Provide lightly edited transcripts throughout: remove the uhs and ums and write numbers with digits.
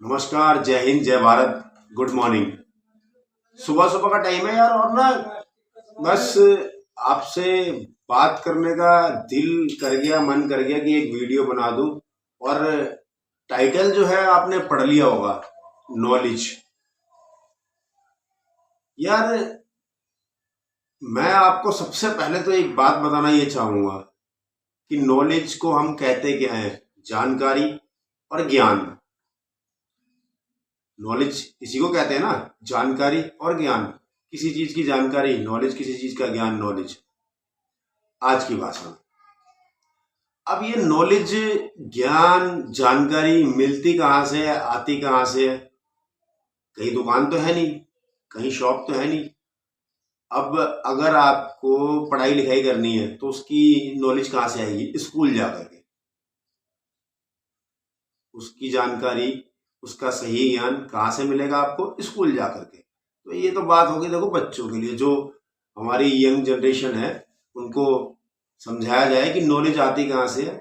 नमस्कार, जय हिंद, जय भारत, गुड मॉर्निंग। सुबह सुबह का टाइम है यार, और ना बस आपसे बात करने का दिल कर गया, मन कर गया कि एक वीडियो बना दूं। और टाइटल जो है आपने पढ़ लिया होगा, नॉलेज। यार मैं आपको सबसे पहले तो एक बात बताना ये चाहूंगा कि नॉलेज को हम कहते क्या है? जानकारी और ज्ञान। नॉलेज इसी को कहते हैं ना, जानकारी और ज्ञान। किसी चीज की जानकारी नॉलेज, किसी चीज का ज्ञान नॉलेज, आज की भाषा में। अब ये नॉलेज, ज्ञान, जानकारी मिलती कहाँ से है, आती कहाँ से है? कहीं दुकान तो है नहीं, कहीं शॉप तो है नहीं। अब अगर आपको पढ़ाई लिखाई करनी है तो उसकी नॉलेज कहाँ से आएगी? स्कूल जाकर के। उसकी जानकारी, उसका सही ज्ञान कहाँ से मिलेगा आपको? स्कूल जाकर के। तो ये तो बात होगी देखो बच्चों के लिए, जो हमारी यंग जनरेशन है उनको समझाया जाए कि नॉलेज आती कहाँ से है।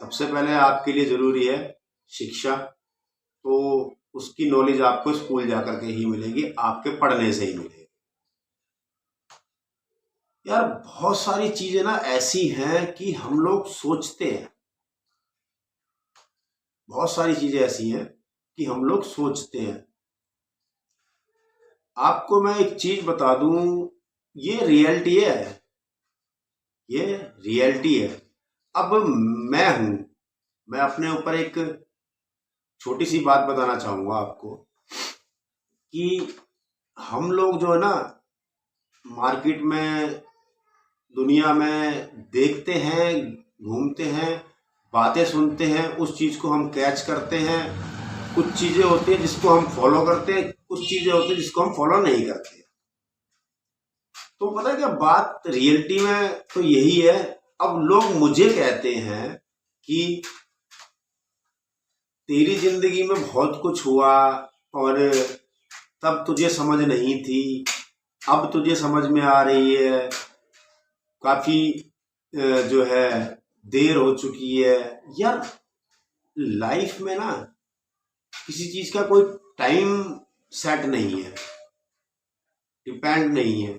सबसे पहले आपके लिए जरूरी है शिक्षा। तो उसकी नॉलेज आपको स्कूल जाकर के ही मिलेगी, आपके पढ़ने से ही मिलेगी। यार बहुत सारी चीजें ना ऐसी हैं कि हम लोग सोचते हैं, बहुत सारी चीजें ऐसी हैं कि हम लोग सोचते हैं। आपको मैं एक चीज बता दूं, ये रियलिटी है, ये रियलिटी है। अब मैं हूं, मैं अपने ऊपर एक छोटी सी बात बताना चाहूंगा आपको कि हम लोग जो है ना, मार्केट में, दुनिया में देखते हैं, घूमते हैं, बातें सुनते हैं, उस चीज को हम कैच करते हैं। कुछ चीजें होती हैं जिसको हम फॉलो करते हैं, कुछ चीजें होती हैं जिसको हम फॉलो नहीं करते। तो पता है क्या बात रियलिटी में तो यही है। अब लोग मुझे कहते हैं कि तेरी जिंदगी में बहुत कुछ हुआ और तब तुझे समझ नहीं थी, अब तुझे समझ में आ रही है, काफी जो है देर हो चुकी है। यार लाइफ में ना किसी चीज का कोई टाइम सेट नहीं है, डिपेंड नहीं है।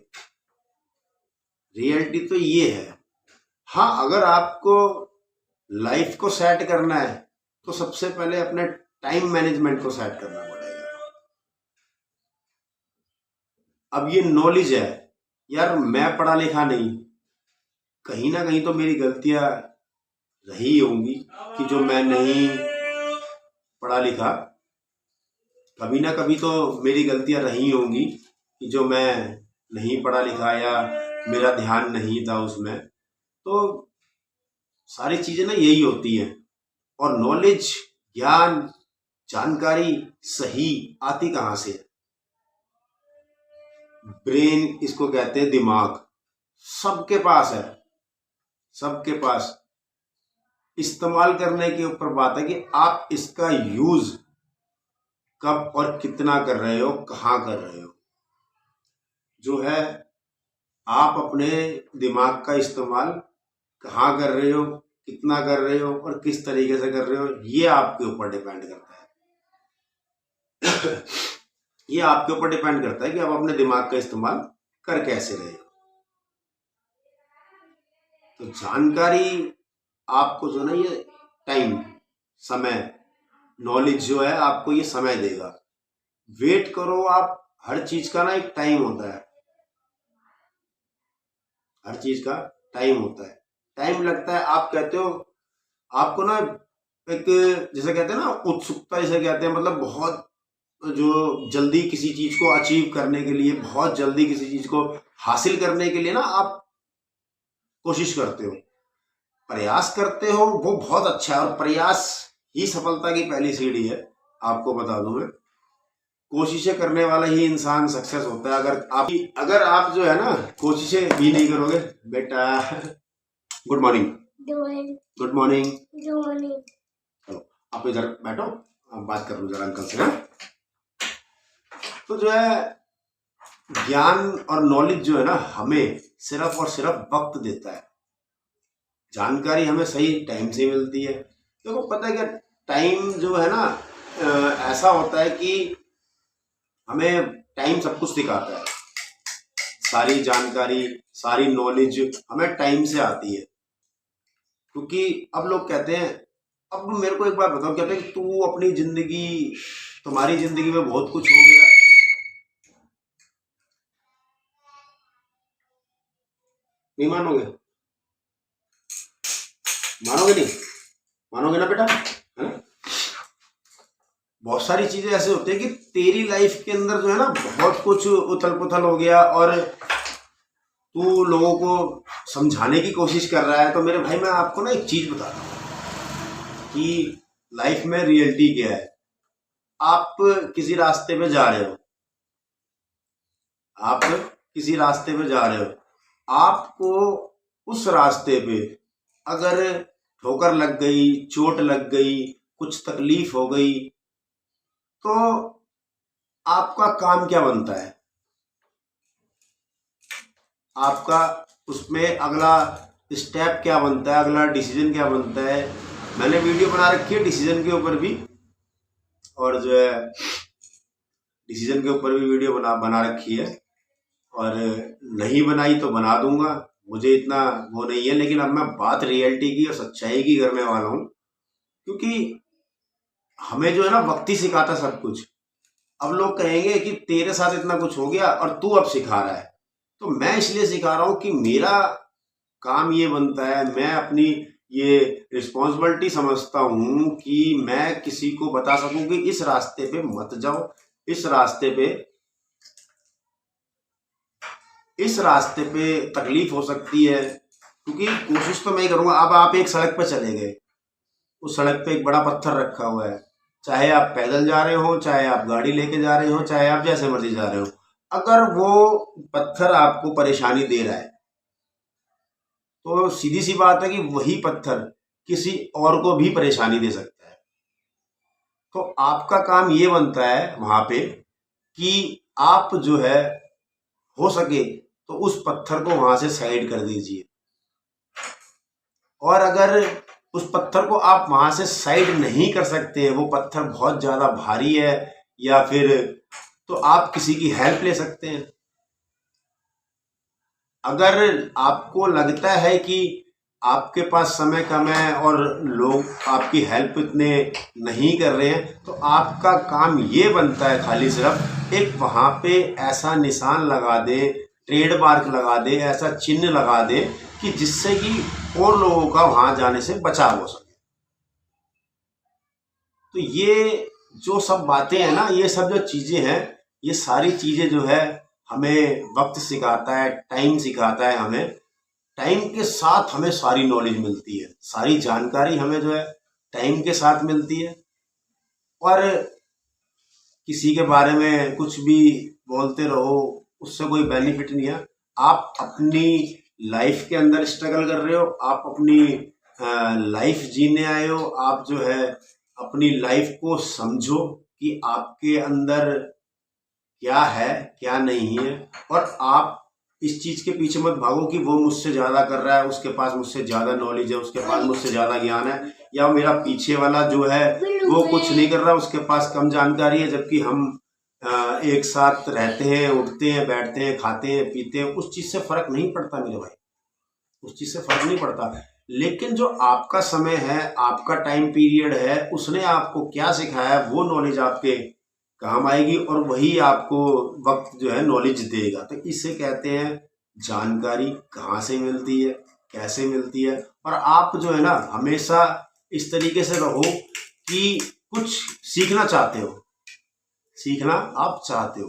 रियलिटी तो ये है। हाँ, अगर आपको लाइफ को सेट करना है तो सबसे पहले अपने टाइम मैनेजमेंट को सेट करना पड़ेगा। अब ये नॉलेज है, यार मैं पढ़ा लिखा नहीं, कहीं ना कहीं तो मेरी गलतियां रही होंगी कि जो मैं नहीं पढ़ा लिखा, कभी ना कभी तो मेरी गलतियां रही होंगी कि जो मैं नहीं पढ़ा लिखा या मेरा ध्यान नहीं था उसमें। तो सारी चीजें ना यही होती हैं। और नॉलेज, ज्ञान, जानकारी सही आती कहाँ से है? ब्रेन इसको कहते हैं, दिमाग सबके पास है, सबके पास। इस्तेमाल करने के ऊपर बात है कि आप इसका यूज कब और कितना कर रहे हो, कहाँ कर रहे हो। जो है आप अपने दिमाग का इस्तेमाल कहाँ कर रहे हो, कितना कर रहे हो और किस तरीके से कर रहे हो, ये आपके ऊपर डिपेंड करता है। ये आपके ऊपर डिपेंड करता है कि आप अपने दिमाग का इस्तेमाल कर कैसे रहे हो। तो जानकारी आपको जो ना, ये टाइम, समय, नॉलेज जो है आपको ये समय देगा। वेट करो आप, हर चीज का ना एक टाइम होता है, हर चीज का टाइम होता है, टाइम लगता है। आप कहते हो आपको ना एक, जैसे कहते हैं ना उत्सुकता, जैसे कहते हैं, मतलब बहुत जो जल्दी किसी चीज को अचीव करने के लिए, बहुत जल्दी किसी चीज को हासिल करने के लिए ना आप कोशिश करते हो, प्रयास करते हो, वो बहुत अच्छा है। और प्रयास ही सफलता की पहली सीढ़ी है, आपको बता दूं मैं। कोशिशें करने वाला ही इंसान सक्सेस होता है। अगर आप जो है ना कोशिशें भी नहीं करोगे बेटा। गुड मॉर्निंग, गुड मॉर्निंग, चलो आप इधर बैठो, आप बात कर लो जरा अंकल से। हाँ? तो जो है ज्ञान और नॉलेज जो है ना, हमें सिर्फ और सिर्फ वक्त देता है। जानकारी हमें सही टाइम से मिलती है। देखो पता है क्या, टाइम जो है ना ऐसा होता है कि हमें टाइम सब कुछ सिखाता है। सारी जानकारी, सारी नॉलेज हमें टाइम से आती है। क्योंकि अब लोग कहते हैं, अब मेरे को एक बात बताओ, कहते हैं कि तू अपनी जिंदगी, तुम्हारी जिंदगी में बहुत कुछ हो गया, नहीं मानोगे? मानोगे नहीं? मानोगे ना बेटा, है ना? बहुत सारी चीजें ऐसे होती है कि तेरी लाइफ के अंदर जो है ना बहुत कुछ उथल पुथल हो गया और तू लोगों को समझाने की कोशिश कर रहा है। तो मेरे भाई, मैं आपको ना एक चीज बता रहा हूँ कि लाइफ में रियलिटी क्या है। आप किसी रास्ते पे जा रहे हो, आप किसी रास्ते पे जा रहे हो, आपको उस रास्ते पे अगर ठोकर लग गई, चोट लग गई, कुछ तकलीफ हो गई, तो आपका काम क्या बनता है? आपका उसमें अगला स्टेप क्या बनता है, अगला डिसीजन क्या बनता है? मैंने वीडियो बना रखी है डिसीजन के ऊपर भी, और जो है डिसीजन के ऊपर भी वीडियो बना रखी है, और नहीं बनाई तो बना दूंगा, मुझे इतना वो नहीं है। लेकिन अब मैं बात रियलिटी की और सच्चाई की करने वाला हूँ, क्योंकि हमें जो है ना वक्त ही सिखाता सब कुछ। अब लोग कहेंगे कि तेरे साथ इतना कुछ हो गया और तू अब सिखा रहा है, तो मैं इसलिए सिखा रहा हूं कि मेरा काम ये बनता है, मैं अपनी ये रिस्पॉन्सिबिलिटी समझता हूं कि मैं किसी को बता सकूं कि इस रास्ते पे मत जाओ, इस रास्ते पे तकलीफ हो सकती है। क्योंकि कोशिश तो मैं ही करूंगा। अब आप एक सड़क पर चले गए, उस सड़क पे एक बड़ा पत्थर रखा हुआ है, चाहे आप पैदल जा रहे हो, चाहे आप गाड़ी लेके जा रहे हो, चाहे आप जैसे मर्जी जा रहे हो, अगर वो पत्थर आपको परेशानी दे रहा है, तो सीधी सी बात है कि वही पत्थर किसी और को भी परेशानी दे सकता है। तो आपका काम ये बनता है वहां पे कि आप जो है हो सके तो उस पत्थर को वहां से साइड कर दीजिए। और अगर उस पत्थर को आप वहां से साइड नहीं कर सकते हैं, वो पत्थर बहुत ज्यादा भारी है या फिर, तो आप किसी की हेल्प ले सकते हैं। अगर आपको लगता है कि आपके पास समय कम है और लोग आपकी हेल्प इतने नहीं कर रहे हैं, तो आपका काम ये बनता है खाली सिर्फ एक वहां पे ऐसा निशान लगा दे, ट्रेडमार्क लगा दे, ऐसा चिन्ह लगा दे कि जिससे कि और लोगों का वहां जाने से बचाव हो सके। तो ये जो सब बातें हैं ना, ये सब जो चीजें हैं, ये सारी चीजें जो है हमें वक्त सिखाता है, टाइम सिखाता है हमें। टाइम के साथ हमें सारी नॉलेज मिलती है, सारी जानकारी हमें जो है टाइम के साथ मिलती है। और किसी के बारे में कुछ भी बोलते रहो, उससे कोई बेनिफिट नहीं है। आप अपनी लाइफ के अंदर स्ट्रगल कर रहे हो, आप अपनी लाइफ जीने आए हो, आप जो है अपनी लाइफ को समझो कि आपके अंदर क्या है, क्या नहीं है। और आप इस चीज के पीछे मत भागो कि वो मुझसे ज्यादा कर रहा है, उसके पास मुझसे ज्यादा नॉलेज है, उसके पास मुझसे ज्यादा ज्ञान है, या मेरा पीछे वाला जो है वो कुछ नहीं कर रहा, उसके पास कम जानकारी है। जबकि हम एक साथ रहते हैं, उठते हैं, बैठते हैं, खाते हैं, पीते हैं, उस चीज से फर्क नहीं पड़ता मेरे भाई, उस चीज से फर्क नहीं पड़ता। लेकिन जो आपका समय है, आपका टाइम पीरियड है, उसने आपको क्या सिखाया है, वो नॉलेज आपके काम आएगी और वही आपको वक्त जो है नॉलेज देगा। तो इसे कहते हैं जानकारी कहाँ से मिलती है, कैसे मिलती है। और आप जो है ना हमेशा इस तरीके से रहो कि कुछ सीखना चाहते हो, सीखना आप चाहते हो,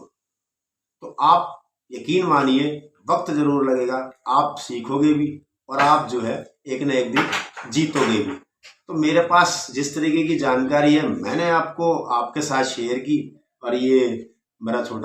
तो आप यकीन मानिए वक्त जरूर लगेगा, आप सीखोगे भी और आप जो है एक न एक दिन जीतोगे भी। तो मेरे पास जिस तरीके की जानकारी है मैंने आपको आपके साथ शेयर की, और ये मेरा छोटा